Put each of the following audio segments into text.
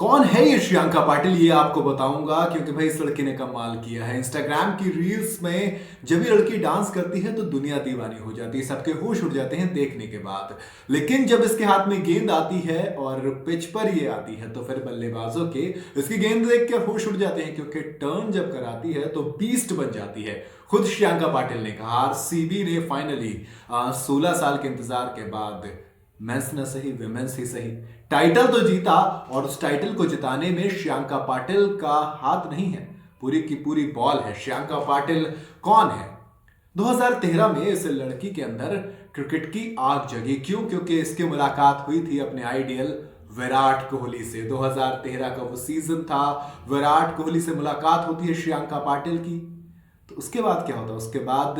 कौन है ये श्रियंका पाटिल, ये आपको बताऊंगा क्योंकि भाई इस लड़की ने कमाल किया है। इंस्टाग्राम की रील्स में जब ये लड़की डांस करती है तो दुनिया दीवानी हो जाती है, सबके होश उड़ जाते हैं देखने के बाद। लेकिन जब इसके हाथ में गेंद आती है और पिच पर ये आती है तो फिर बल्लेबाजों के इसकी गेंद देख कर होश उड़ जाते हैं, क्योंकि टर्न जब कराती है तो बीस्ट बन जाती है। खुद श्रियंका पाटिल ने कहा आरसीबी ने फाइनली 16 साल के इंतजार के बाद मेंस न सही विमेंस ही सही टाइटल तो जीता, और उस टाइटल को जिताने में श्रियंका पाटिल का हाथ नहीं है, पूरी की पूरी बॉल है। श्रियंका पाटिल कौन है? 2013 में इस लड़की के अंदर क्रिकेट की आग जगी। क्यों? क्योंकि इसकी मुलाकात हुई थी अपने आइडियल विराट कोहली से। 2013 का वो सीजन था, विराट कोहली से मुलाकात होती है श्रियंका पाटिल की। तो उसके बाद क्या होता है? उसके बाद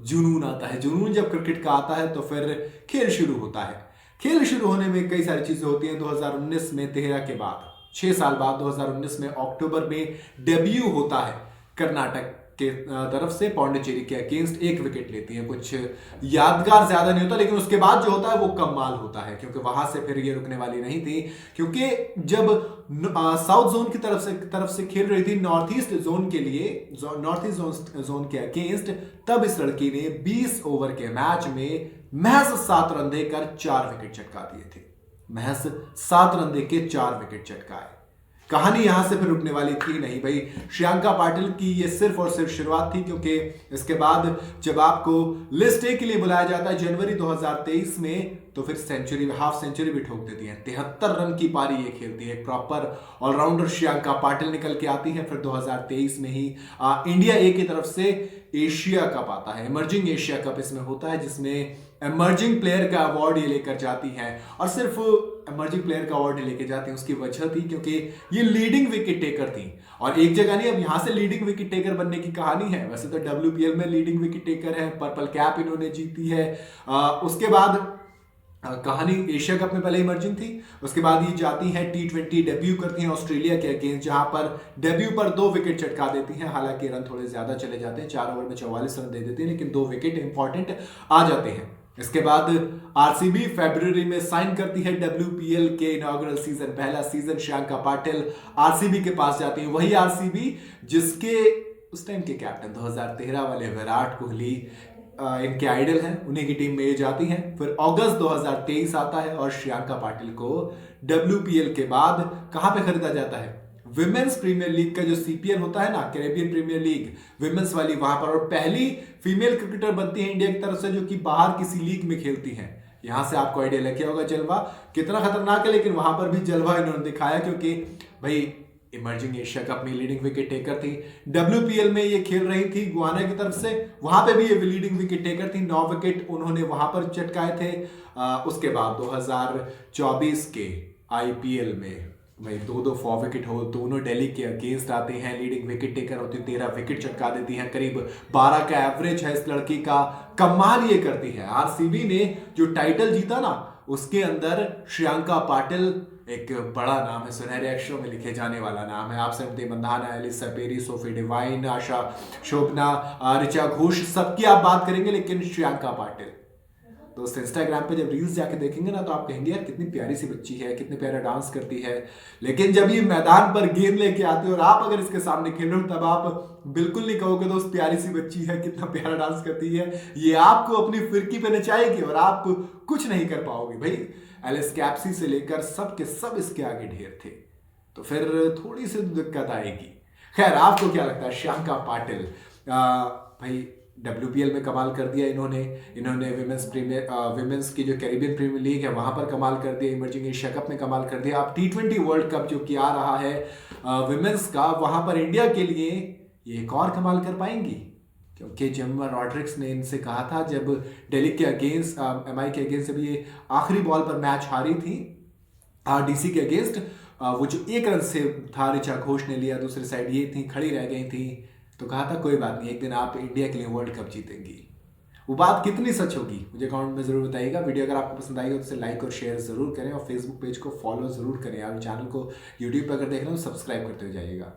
जुनून आता है। जुनून जब क्रिकेट का आता है तो फिर खेल शुरू होता है। खेल शुरू होने में कई सारी चीजें होती हैं। 2019 में 13 के बाद 6 साल बाद 2019 में अक्टूबर में डेब्यू होता है कर्नाटक के तरफ से। पौंडीचेरी के अगेंस्ट 1 विकेट लेती है। कुछ यादगार ज्यादा नहीं होता, लेकिन उसके बाद जो होता है वो कमाल होता है, क्योंकि वहां से फिर ये रुकने वाली नहीं थी। क्योंकि जब साउथ जोन की तरफ से खेल रही थी नॉर्थ ईस्ट जोन के लिए, नॉर्थ ईस्ट जोन के अगेंस्ट, तब इस लड़की ने 20 ओवर के मैच में महज 7 रन देकर 4 विकेट चटका दिए थे। महज 7 रन देकर 4 विकेट चटकाए। कहानी यहां से फिर रुकने वाली थी नहीं भाई। श्रियंका पाटिल की ये सिर्फ और सिर्फ शुरुआत थी, क्योंकि इसके बाद जब आपको लिस्ट ए के लिए बुलाया जाता है जनवरी 2023 में, तो फिर सेंचुरी, हाफ सेंचुरी भी ठोक देती है। 73 रन की पारी ये खेलती है। प्रॉपर ऑलराउंडर श्रियंका पाटिल निकल के आती है। फिर 2023 में ही इंडिया ए की तरफ से एशिया कप आता है। इमर्जिंग एशिया कप इसमें होता है, जिसमें इमर्जिंग प्लेयर का अवार्ड ये लेकर जाती हैं। और सिर्फ इमर्जिंग प्लेयर का अवार्ड लेके जाती हैं उसकी वजह थी क्योंकि ये लीडिंग विकेट टेकर थी। और एक जगह नहीं, अब यहां से लीडिंग विकेट टेकर बनने की कहानी है। वैसे तो WPL में लीडिंग विकेट टेकर है, पर्पल कैप इन्होंने जीती है। उसके बाद कहानी एशिया कप में पहले इमर्जिंग थी। उसके बाद ये जाती हैं T20 डेब्यू करती हैं ऑस्ट्रेलिया के अगेंस्ट, जहां पर डेब्यू पर 2 विकेट चटका देती हैं। हालांकि रन थोड़े ज्यादा चले जाते हैं, 4 ओवर में 44 रन दे देती है, लेकिन 2 विकेट इंपॉर्टेंट आ जाते हैं। इसके बाद आरसीबी फरवरी में साइन करती है WPL के इनॉग्रल सीजन, पहला सीजन श्रियंका पाटिल आरसीबी के पास जाती है। वही आरसीबी जिसके उस टाइम के कैप्टन 2013 वाले विराट कोहली इनके आइडल हैं, उन्हीं की टीम में ये जाती हैं। फिर अगस्त 2023 आता है और श्रियंका पाटिल को WPL के बाद कहां पे खरीदा जाता है? विमेंस प्रीमियर लीग का जो CPL होता है ना, कैरेबियन प्रीमियर लीग विमेंस वाली, वहां पर। और पहली फीमेल क्रिकेटर बनती है इंडिया की तरफ से जो कि बाहर किसी लीग में खेलती हैं। यहां से आपको आइडिया लग गया होगा जलवा कितना खतरनाक है, लेकिन वहां पर भी जलवा इन्होंने दिखाया, क्योंकि भाई इमर्जिंग एशिया कप में लीडिंग विकेट टेकर थी। WPL में ये खेल रही थी गुआना की तरफ से, वहां पे भी ये लीडिंग विकेट टेकर थी। 9 विकेट उन्होंने वहां पर चटकाए थे। उसके बाद 2024 के IPL में भाई 2-2 4 विकेट हो, दोनों दिल्ली के अगेंस्ट आते हैं। लीडिंग विकेट टेकर होती है, 13 विकेट चटका देती हैं। करीब 12 का एवरेज है इस लड़की का। कमाल ये करती है। आरसीबी ने जो टाइटल जीता ना, उसके अंदर श्रियंका पाटिल एक बड़ा नाम है, सुनहरे अक्षरों में लिखे जाने वाला नाम है। आप समझते Mandhana, Ellyse Perry, Sophie Devine, Asha Shobhana, Richa Ghosh, सबकी आप बात करेंगे, लेकिन श्रियंका पाटिल दोस्त इंस्टाग्राम पे जब रील्स जाके देखेंगे ना, तो आप कहेंगे यार कितनी प्यारी सी बच्ची है, कितने प्यारा डांस करती है। लेकिन जब ये मैदान पर गेंद लेके आती है और आप अगर इसके सामने खेल रहे हो, तब आप बिल्कुल नहीं कहोगे दोस्त प्यारी सी बच्ची है, कितना प्यारा डांस करती है। ये आपको अपनी फिरकी पे नचाएगी और आप कुछ नहीं कर पाओगे भाई। एलिस कैप्सी से लेकर सब के सब इसके आगे ढेर थे, तो फिर थोड़ी सी दिक्कत आएगी। खैर, आपको क्या लगता है? श्रियंका पाटिल भाई WPL में कमाल कर दिया इन्होंने विमेंस की जो कैरेबियन प्रीमियर लीग है वहां पर कमाल कर दिया। इमर्जिंग एशिया कप में कमाल कर दिया। अब T20 वर्ल्ड कप जो कि आ रहा है विमेंस का, वहां पर इंडिया के लिए ये एक और कमाल कर पाएंगी, क्योंकि जेमिमा रॉड्रिक्स ने इनसे कहा था जब दिल्ली के अगेंस्ट, MI के अगेंस्ट, जब ये आखिरी बॉल पर मैच हारी थी DC के अगेंस्ट, वो जो 1 रन से था ऋचा घोष ने लिया, दूसरी साइड ये थी खड़ी रह गई थी, तो कहा था कोई बात नहीं, एक दिन आप इंडिया के लिए वर्ल्ड कप जीतेंगी। वो बात कितनी सच होगी मुझे कमेंट में जरूर बताइएगा। वीडियो अगर आपको पसंद आई हो तो इसे लाइक और शेयर जरूर करें, और फेसबुक पेज को फॉलो जरूर करें। और चैनल को यूट्यूब पर अगर देख रहे हो तो सब्सक्राइब करते हुए जाइएगा।